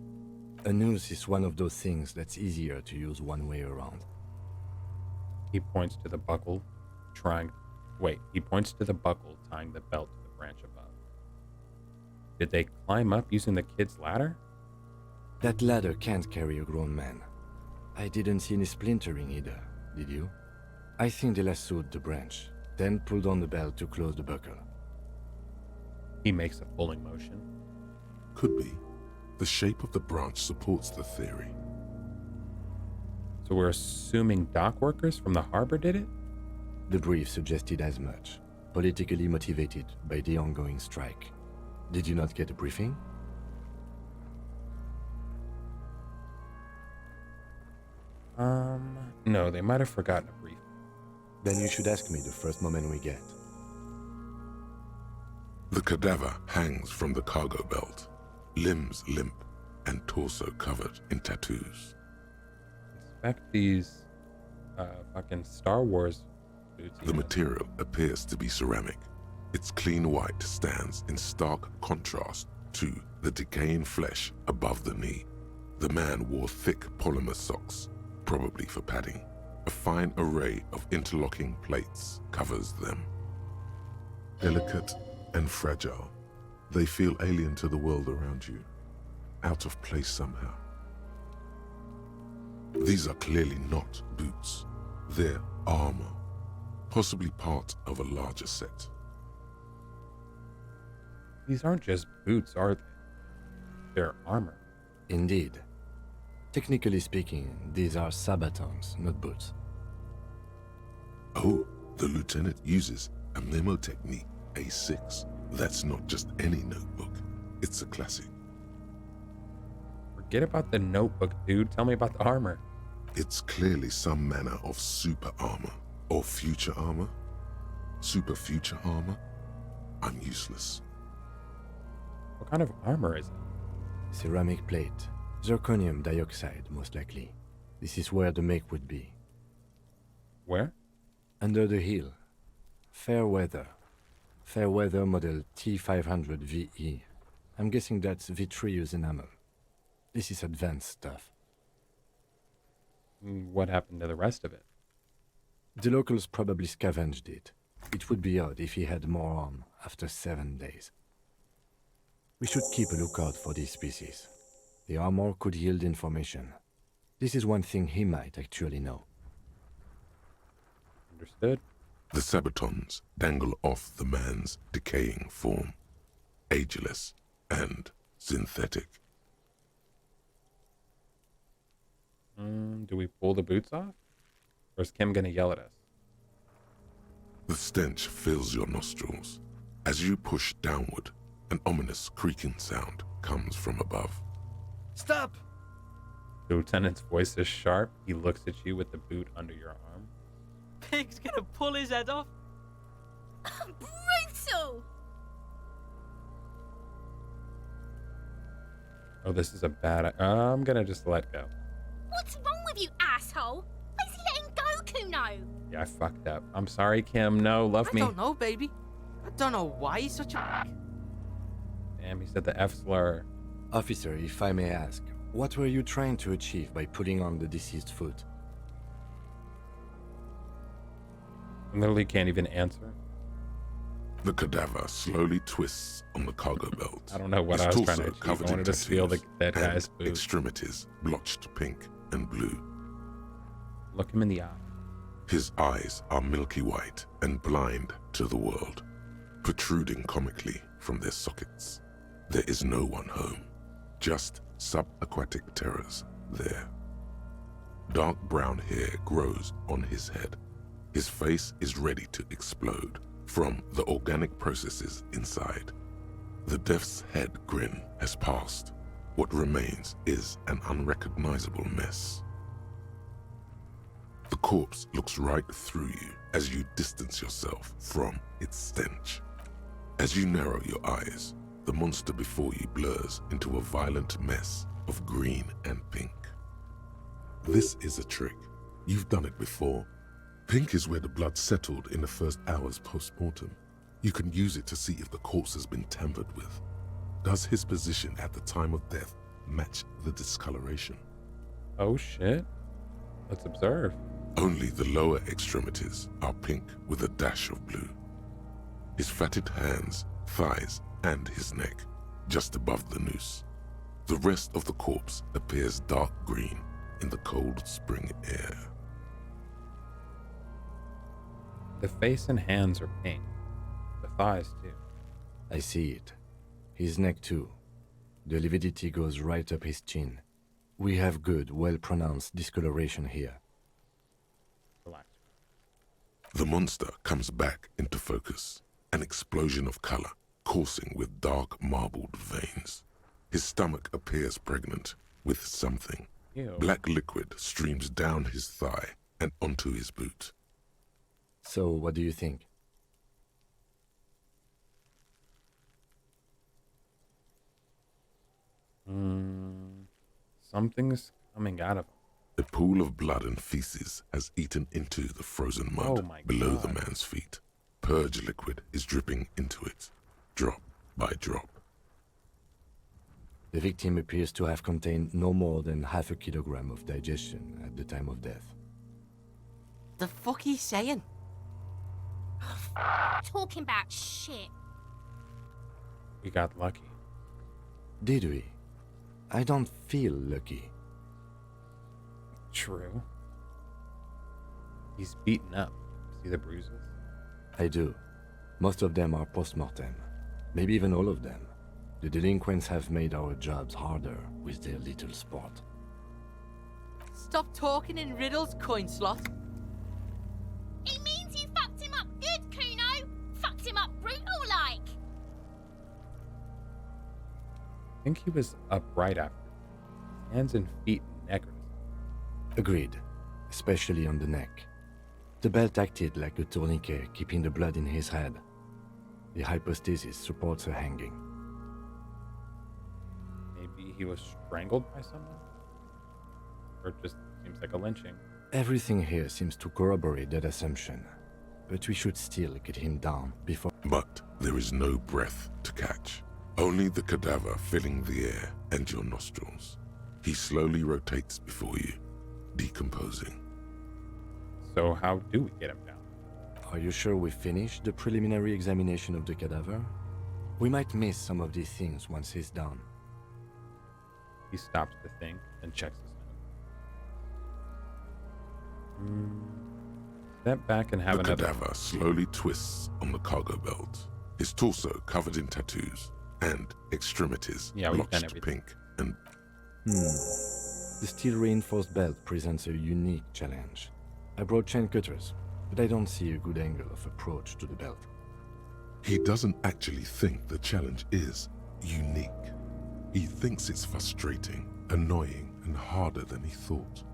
A noose is one of those things that's easier to use one way around. He points to the buckle, he points to the buckle tying the belt to the branch above. Did they climb up using the kid's ladder? That ladder can't carry a grown man. I didn't see any splintering either, did you? I think they lassoed the branch, then pulled on the belt to close the buckle. He makes a pulling motion. Could be. The shape of the branch supports the theory. So we're assuming dock workers from the harbor did it? The brief suggested as much, politically motivated by the ongoing strike. Did you not get a briefing? No, they might have forgotten a briefing. Then you should ask me the first moment we get. The cadaver hangs from the cargo belt, limbs limp and torso covered in tattoos. Inspect these fucking Star Wars boots. The material appears to be ceramic. Its clean white stands in stark contrast to the decaying flesh above the knee. The man wore thick polymer socks, probably for padding. A fine array of interlocking plates covers them. Delicate and fragile, they feel alien to the world around you, out of place somehow. These are clearly not boots. They're armor, possibly part of a larger set. These aren't just boots, are they? They're armor. Indeed. Technically speaking, these are sabatons, not boots. Oh, the lieutenant uses a Mnemotechnique A6. That's not just any notebook. It's a classic. Forget about the notebook, dude. Tell me about the armor. It's clearly some manner of super armor. Or future armor. Super future armor. I'm useless. What kind of armor is it? Ceramic plate. Zirconium dioxide, most likely. This is where the make would be. Where? Under the hill. Fair weather. Fair weather model T500 VE. I'm guessing that's vitreous enamel. This is advanced stuff. What happened to the rest of it? The locals probably scavenged it. It would be odd if he had more on after 7 days. We should keep a lookout for these species. The armor could yield information. This is one thing he might actually know. Understood. The sabatons dangle off the man's decaying form, ageless and synthetic. Do we pull the boots off? Or is Kim gonna yell at us? The stench fills your nostrils. As you push downward, an ominous creaking sound comes from above. Stop! The lieutenant's voice is sharp. He looks at you with the boot under your arm. Pig's gonna pull his head off. Brutal! Oh, this is a bad... I'm gonna just let go. What's wrong with you, asshole? Why's he letting go, Kuno? Yeah, I fucked up. I'm sorry, Kim. No, love me. I don't know, baby. I don't know why he's such a... Damn, he said the F slur. Officer, if I may ask, what were you trying to achieve by putting on the deceased foot? I literally can't even answer. The cadaver slowly twists on the cargo belt. I don't know what His I was trying to torso achieve. covered I wanted in to steal the tattoos dead and guy's boot. extremities blotched pink and blue. Look him in the eye. His eyes are milky white and blind to the world, protruding comically from their sockets. There is no one home, just subaquatic terrors there. Dark brown hair grows on his head. His face is ready to explode from the organic processes inside. The death's head grin has passed. What remains is an unrecognizable mess. The corpse looks right through you as you distance yourself from its stench. As you narrow your eyes, the monster before you blurs into a violent mess of green and pink. This is a trick. You've done it before. Pink is where the blood settled in the first hours post-mortem. You can use it to see if the corpse has been tampered with. Does his position at the time of death match the discoloration? Oh shit. Let's observe. Only the lower extremities are pink with a dash of blue. His fatted hands, thighs, and his neck, just above the noose. The rest of the corpse appears dark green in the cold spring air. The face and hands are pink. The thighs, too. I see it. His neck, too. The lividity goes right up his chin. We have good, well-pronounced discoloration here. Relax. The monster comes back into focus, an explosion of color, coursing with dark marbled veins. His stomach appears pregnant with something. Ew. Black liquid streams down his thigh and onto his boot. So, what do you think? Something's coming out of him. A pool of blood and feces has eaten into the frozen mud Oh my below the God. man's feet. Purge liquid is dripping into it, drop by drop. The victim appears to have contained no more than half a kilogram of digestion at the time of death. the fuck he's saying? Talking about shit. We got lucky. Did we? I don't feel lucky. True. He's beaten up. See the bruises? I do. Most of them are post-mortem. Maybe even all of them. The delinquents have made our jobs harder with their little sport. Stop talking in riddles, coin slot. It means you fucked him up good, Kuno. Fucked him up brutal like. I think he was up right after. His hands and feet necrotised. Agreed, especially on the neck. The belt acted like a tourniquet, keeping the blood in his head. The hypostasis supports her hanging. Maybe he was strangled by someone? Or it just seems like a lynching. Everything here seems to corroborate that assumption, but we should still get him down before... But there is no breath to catch. Only the cadaver filling the air and your nostrils. He slowly rotates before you, decomposing. So how do we get him down? Are you sure we finished the preliminary examination of the cadaver? We might miss some of these things once he's done. He stops to think and checks his notes. Step back and have the another. cadaver slowly twists on the cargo belt, his torso covered in tattoos, and extremities Yeah, we've done blotched everything. pink and... The steel-reinforced belt presents a unique challenge. I brought chain cutters, but I don't see a good angle of approach to the belt. He doesn't actually think the challenge is unique. He thinks it's frustrating, annoying, and harder than he thought.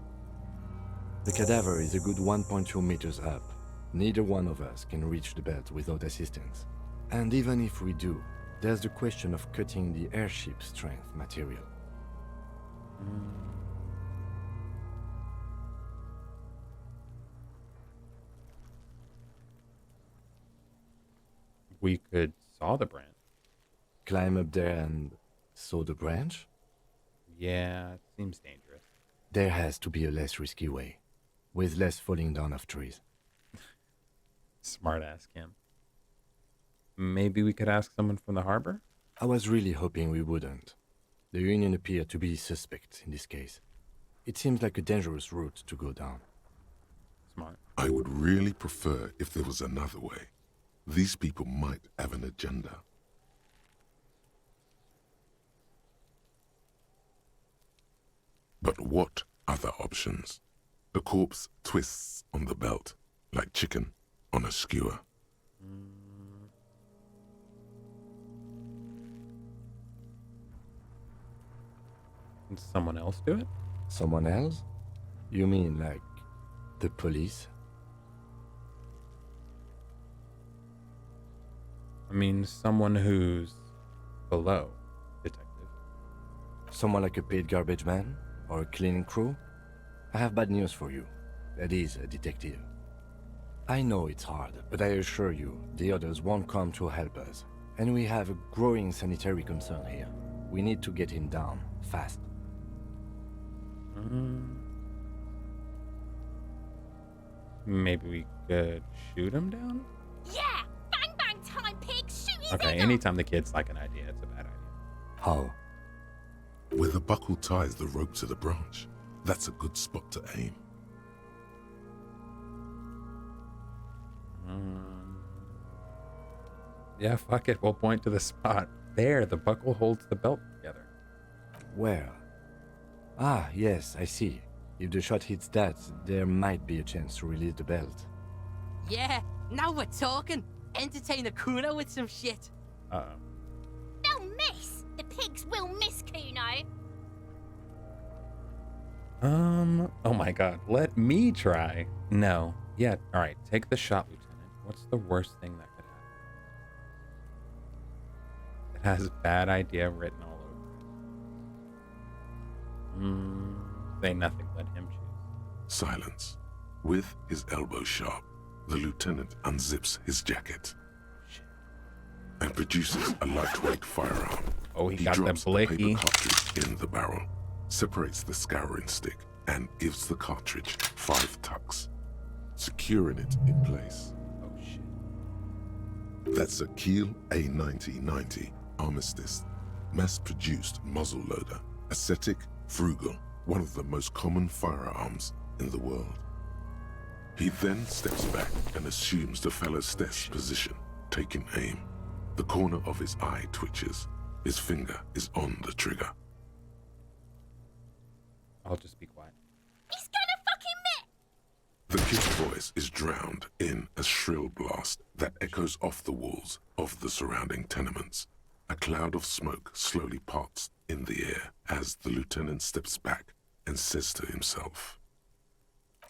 The cadaver is a good 1.2 meters up. Neither one of us can reach the belt without assistance. And even if we do, there's the question of cutting the airship strength material. We could saw the branch. Climb up there and saw the branch? Yeah, it seems dangerous. There has to be a less risky way, with less falling down of trees. Smart ass Kim. Maybe we could ask someone from the harbor? I was really hoping we wouldn't. The Union appeared to be suspect in this case. It seems like a dangerous route to go down. Smart. I would really prefer if there was another way. These people might have an agenda. But what other options? The corpse twists on the belt, like chicken on a skewer. Can someone else do it? Someone else? You mean like the police? I mean, someone who's below detective. Someone like a paid garbage man? Or a cleaning crew? I have bad news for you. That is a detective. I know it's hard, but I assure you, the others won't come to help us. And we have a growing sanitary concern here. We need to get him down, fast. Maybe we could shoot him down? Yeah! Bang bang time, pig! Shoot his Okay, head anytime the kids like an idea, it's a bad idea. How? Where the buckle ties the rope to the branch. That's a good spot to aim. Yeah, fuck it. We'll point to the spot. There, the buckle holds the belt together. Where? Ah, yes, I see. If the shot hits that, there might be a chance to release the belt. Yeah, now we're talking. Entertain a Kuno with some shit. Uh-oh. They'll miss! The pigs will miss Kuno! Oh my god. Let me try. No. Yeah, alright. Take the shot, Lieutenant. What's the worst thing that could happen? It has bad idea written all over it. Say nothing. Let him choose. Silence. With his elbow sharp, the lieutenant unzips his jacket and produces a lightweight firearm. Oh, he got the drops the blicky. paper cartridge in the barrel, separates the scouring stick, and gives the cartridge 5 tucks. securing it in place. Oh shit. That's a Kiel A9090 Armistice, mass-produced muzzleloader, ascetic, frugal, one of the most common firearms in the world. He then steps back and assumes the fellow's position, taking aim. The corner of his eye twitches. His finger is on the trigger. I'll just be quiet. He's gonna fucking The kid's voice is drowned in a shrill blast that echoes off the walls of the surrounding tenements. A cloud of smoke slowly parts in the air as the lieutenant steps back and says to himself,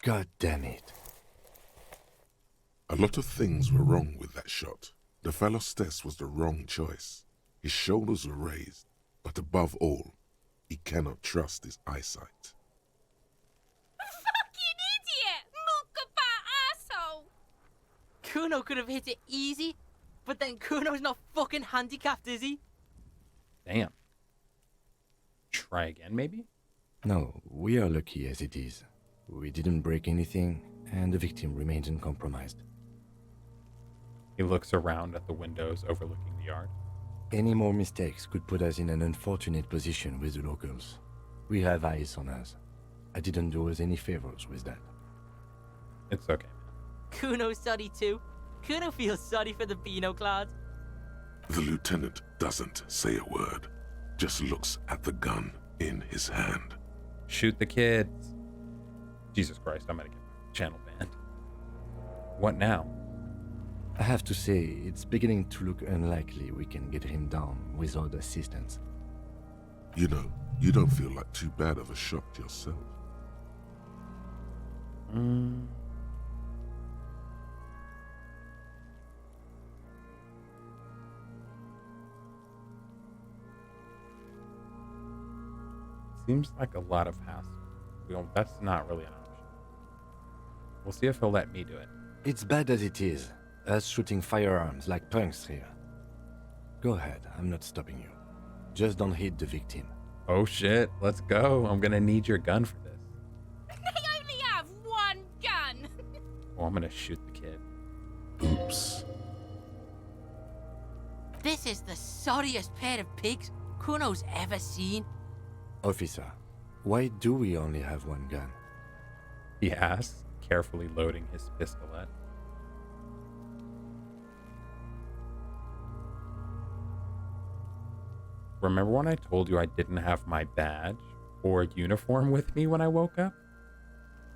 God damn it. a lot of things were wrong with that shot. The Phalostes was the wrong choice. His shoulders were raised, but above all, he cannot trust his eyesight. fucking idiot! Mukabat asshole! Kuno could have hit it easy, but then Kuno's not fucking handicapped, is he? Damn. Try again, maybe? No, we are lucky as it is. We didn't break anything, and the victim remains uncompromised. He looks around at the windows overlooking the yard. Any more mistakes could put us in an unfortunate position with the locals. We have eyes on us. I didn't do us any favors with that. It's okay, man. Kuno's sorry too. Kuno feels sorry for the Beano Cloud. The lieutenant doesn't say a word, just looks at the gun in his hand. Shoot the kids. Jesus Christ, I'm gonna get channel banned. What now? I have to say, it's beginning to look unlikely we can get him down without assistance. You know, you don't feel like too bad of a shot yourself. Seems like a lot of hassle. That's not really an option. We'll see if he'll let me do it. It's bad as it is, us shooting firearms like punks here. Go ahead, I'm not stopping you. Just don't hit the victim. Oh shit, let's go. I'm gonna need your gun for this. They only have one gun! Well, I'm gonna shoot the kid. Oops. This is the sorriest pair of pigs Kuno's ever seen. Officer, why do we only have one gun? He asks, carefully loading his pistolet. Remember when I told you I didn't have my badge or uniform with me when I woke up?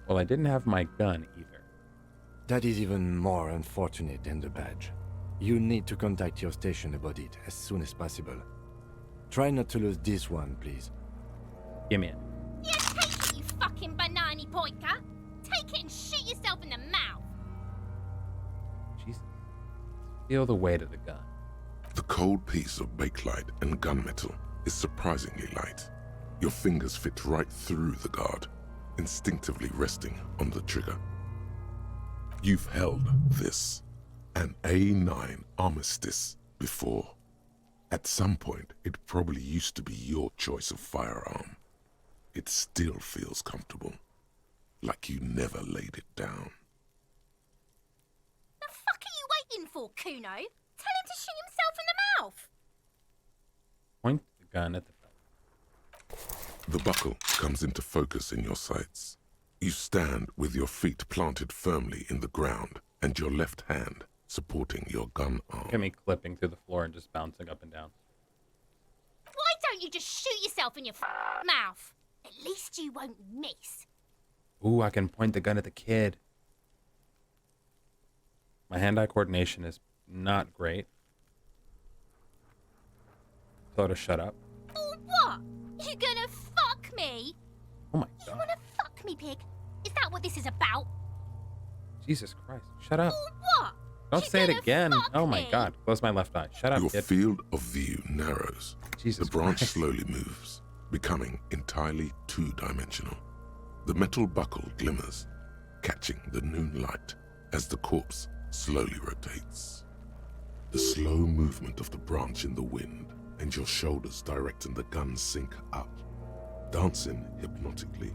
Well, I didn't have my gun either. That is even more unfortunate than the badge. You need to contact your station about it as soon as possible. Try not to lose this one, please. Give me it. Yeah, take it, you fucking banana pointer! Take it and shoot yourself in the mouth! Jesus. Feel the weight of the gun. The cold piece of bakelite and gunmetal is surprisingly light. Your fingers fit right through the guard, instinctively resting on the trigger. You've held this, an A9 Armistice, before. At some point, it probably used to be your choice of firearm. It still feels comfortable, like you never laid it down. The fuck are you waiting for, Kuno? Tell him to shoot himself in the mouth! Point the gun at the fellow. The buckle comes into focus in your sights. You stand with your feet planted firmly in the ground and your left hand supporting your gun arm. Look at me clipping through the floor and just bouncing up and down. Why don't you just shoot yourself in your mouth? At least you won't miss. Ooh, I can point the gun at the kid. My hand-eye coordination is not great. Tell her to shut up. Or what? You gonna fuck me? Oh my You god. wanna fuck me, pig? Is that what this is about? Jesus Christ. Shut up. Or what? Don't You say it gonna again. fuck Oh my me? god. Close my left eye. Shut up, Your kid. field of view narrows. Jesus The branch Christ. slowly moves, becoming entirely two-dimensional. The metal buckle glimmers, catching the noon light as the corpse slowly rotates. The slow movement of the branch in the wind and your shoulders directing the gun sync up, dancing hypnotically.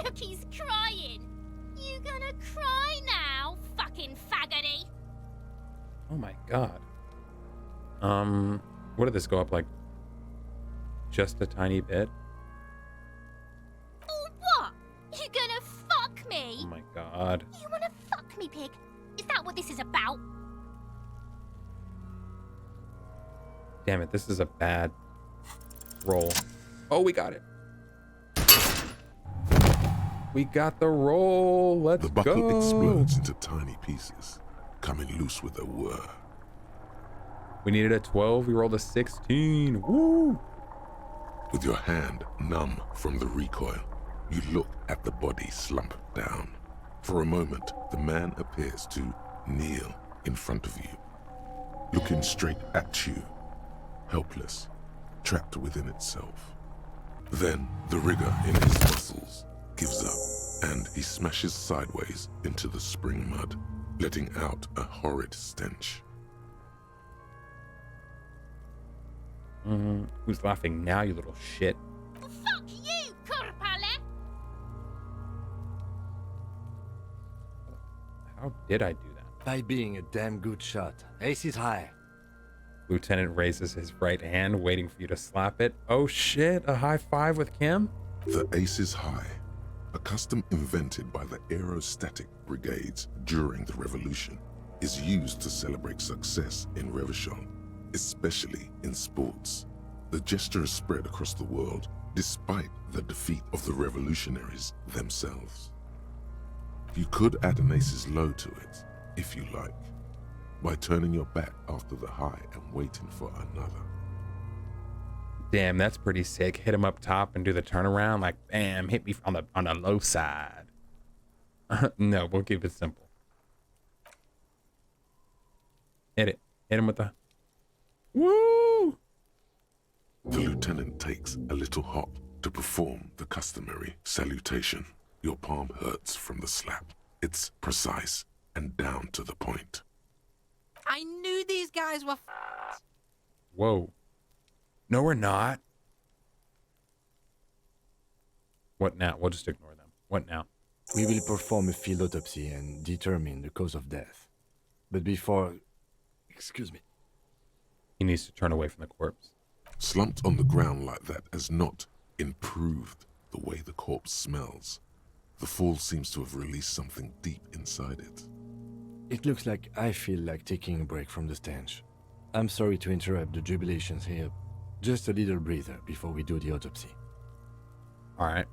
Look, he's crying. You Gonna cry now, fucking faggoty. Oh my god. What did this go up like? Just a tiny bit? Or what? You gonna fuck me? Oh my god. You wanna fuck me, pig? Is that what this is about? Damn it, this is a bad roll. Oh, we got it. We got the roll. Let's The buckle go. explodes into tiny pieces, coming loose with a whir. We needed a 12. We rolled a 16. Woo! With your hand numb from the recoil, you look at the body slump down. For a moment, the man appears to kneel in front of you, looking straight at you, helpless, trapped within itself. Then the rigor in his muscles gives up, and he smashes sideways into the spring mud, letting out a horrid stench. Who's laughing now, you little shit? Fuck you, Kurpale! How did I do that? By being a damn good shot. Ace is high. Lieutenant raises his right hand, waiting for you to slap it. Oh shit, a high five with Kim? The Ace is High, a custom invented by the Aerostatic Brigades during the Revolution, is used to celebrate success in Revachol, especially in sports. The gesture is spread across the world, despite the defeat of the revolutionaries themselves. You could add an Ace's Low to it, if you like, by turning your back after the high and waiting for another. Damn, that's pretty sick. Hit him up top and do the turnaround. Like, bam, hit me on the low side. No, we'll keep it simple. Hit it. Hit him with the... Woo! The lieutenant takes a little hop to perform the customary salutation. Your palm hurts from the slap. It's precise and down to the point. I knew these guys were Whoa. No, we're not. What now? We'll just ignore them. What now? We will perform a field autopsy and determine the cause of death. But before... Excuse me. He needs to turn away from the corpse. Slumped on the ground like that has not improved the way the corpse smells. The fall seems to have released something deep inside it. It looks like I feel like taking a break from the stench. I'm sorry to interrupt the jubilations here. Just a little breather before we do the autopsy. All right.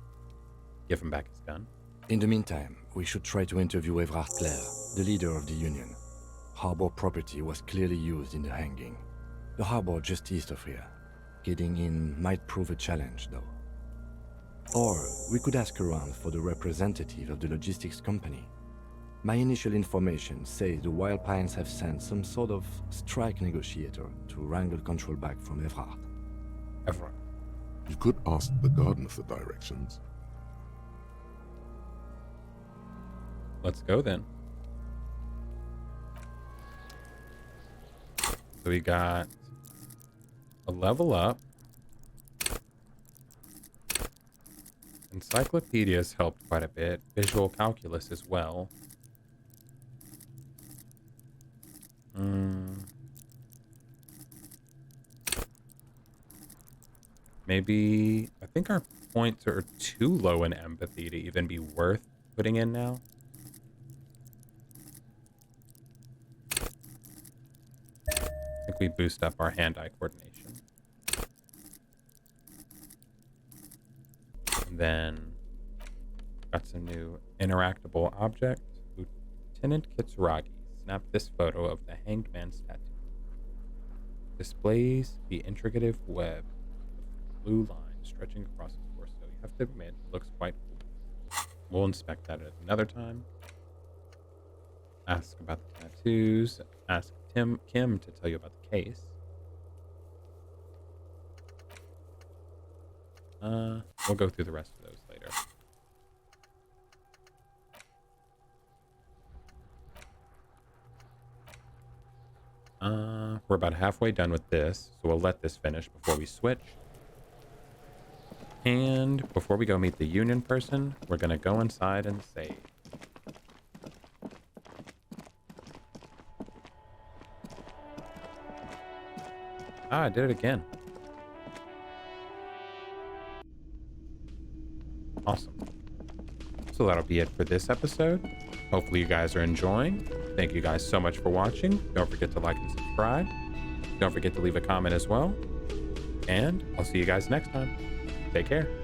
Give him back his gun. In the meantime, we should try to interview Evrard Clare, the leader of the Union. Harbor property was clearly used in the hanging. The harbor just east of here. Getting in might prove a challenge, though. Or we could ask around for the representative of the logistics company. My initial information says the Wild Pines have sent some sort of strike negotiator to wrangle control back from Evrard. Evrard. You could ask the gardener for directions. Let's go then. So we got a level up. Encyclopedias helped quite a bit. Visual calculus as well. Maybe, I think our points are too low in empathy to even be worth putting in now. I think we boost up our hand-eye coordination. And then got some new interactable objects. Lieutenant Kitsuragi snapped this photo of the hanged man's tattoo. Displays the intricate web of blue lines stretching across his torso. You have to admit, it looks quite cool. We'll inspect that at another time. Ask about the tattoos. Ask Kim to tell you about the case. We'll go through the rest of those later. We're about halfway done with this, so we'll let this finish before we switch. And before we go meet the Union person, we're gonna go inside and save. Ah, I did it again. Awesome. So that'll be it for this episode. Hopefully you guys are enjoying. Thank you guys so much for watching. Don't forget to like and subscribe. Don't forget to leave a comment as well. And I'll see you guys next time. Take care.